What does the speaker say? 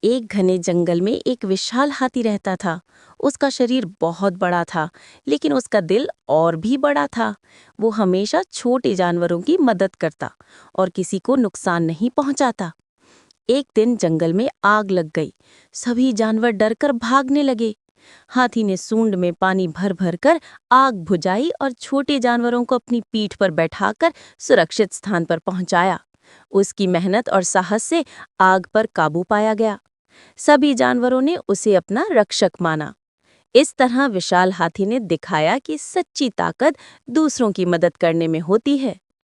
एक घने जंगल में एक विशाल हाथी रहता था। उसका शरीर बहुत बड़ा था, लेकिन उसका दिल और भी बड़ा था। वो हमेशा छोटे जानवरों की मदद करता और किसी को नुकसान नहीं पहुंचाता। एक दिन जंगल में आग लग गई। सभी जानवर डरकर भागने लगे। हाथी ने सूंड में पानी भर भर कर आग बुझाई और छोटे जानवरों को अपनी पीठ पर बैठाकर सुरक्षित स्थान पर पहुंचाया। उसकी मेहनत और साहस से आग पर काबू पाया गया। सभी जानवरों ने उसे अपना रक्षक माना। इस तरह विशाल हाथी ने दिखाया कि सच्ची ताकत दूसरों की मदद करने में होती है।